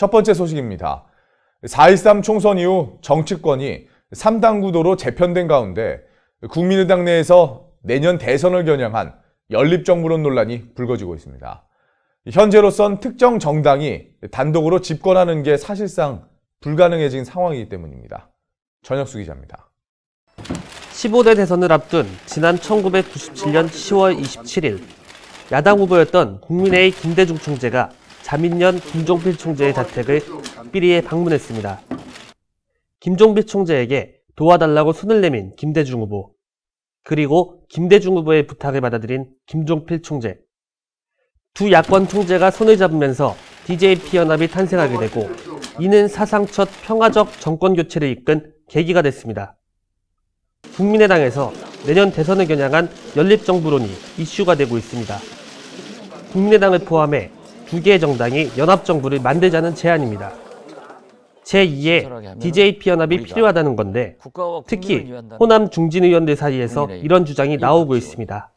첫 번째 소식입니다. 4.13 총선 이후 정치권이 3당 구도로 재편된 가운데 국민의당 내에서 내년 대선을 겨냥한 연립정부론 논란이 불거지고 있습니다. 현재로선 특정 정당이 단독으로 집권하는 게 사실상 불가능해진 상황이기 때문입니다. 전혁수 기자입니다. 15대 대선을 앞둔 지난 1997년 10월 27일 야당 후보였던 국민의힘 김대중 총재가 자민련 김종필 총재의 자택을 특비리에 방문했습니다. 김종필 총재에게 도와달라고 손을 내민 김대중 후보, 그리고 김대중 후보의 부탁을 받아들인 김종필 총재. 두 야권 총재가 손을 잡으면서 DJP-연합이 탄생하게 되고 이는 사상 첫 평화적 정권교체를 이끈 계기가 됐습니다. 국민의당에서 내년 대선을 겨냥한 연립정부론이 이슈가 되고 있습니다. 국민의당을 포함해 두 개의 정당이 연합정부를 만들자는 제안입니다. 제2의 DJP-연합이 필요하다는 건데 특히 호남 중진 의원들 사이에서 이런 주장이 나오고 있습니다.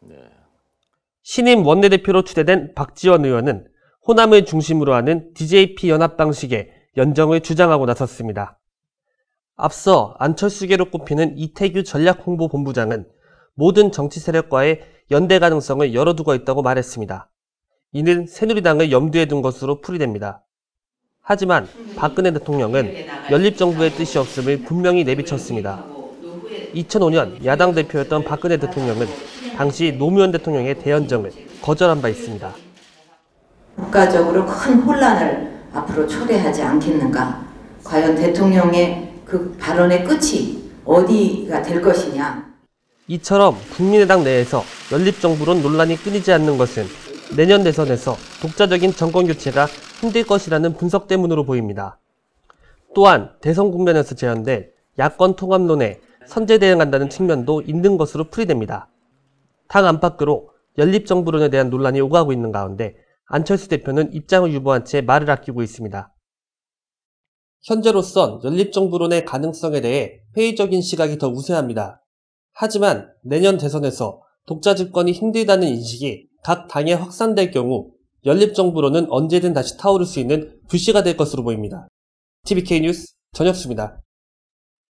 신임 원내대표로 추대된 박지원 의원은 호남을 중심으로 하는 DJP-연합 방식의 연정을 주장하고 나섰습니다. 앞서 안철수계로 꼽히는 이태규 전략홍보본부장은 모든 정치 세력과의 연대 가능성을 열어두고 있다고 말했습니다. 이는 새누리당을 염두에 둔 것으로 풀이됩니다. 하지만 박근혜 대통령은 연립정부의 뜻이 없음을 분명히 내비쳤습니다. 2005년 야당 대표였던 박근혜 대통령은 당시 노무현 대통령의 대연정을 거절한 바 있습니다. 국가적으로 큰 혼란을 앞으로 초래하지 않겠는가? 과연 대통령의 그 발언의 끝이 어디가 될 것이냐? 이처럼 국민의당 내에서 연립정부론 논란이 끊이지 않는 것은 내년 대선에서 독자적인 정권교체가 힘들 것이라는 분석 때문으로 보입니다. 또한 대선 국면에서 재현될 야권 통합론에 선제 대응한다는 측면도 있는 것으로 풀이됩니다. 당 안팎으로 연립정부론에 대한 논란이 오가고 있는 가운데 안철수 대표는 입장을 유보한 채 말을 아끼고 있습니다. 현재로선 연립정부론의 가능성에 대해 회의적인 시각이 더 우세합니다. 하지만 내년 대선에서 독자 집권이 힘들다는 인식이 각 당에 확산될 경우 연립정부론은 언제든 다시 타오를 수 있는 불씨가 될 것으로 보입니다. TVK 뉴스 전혁수입니다.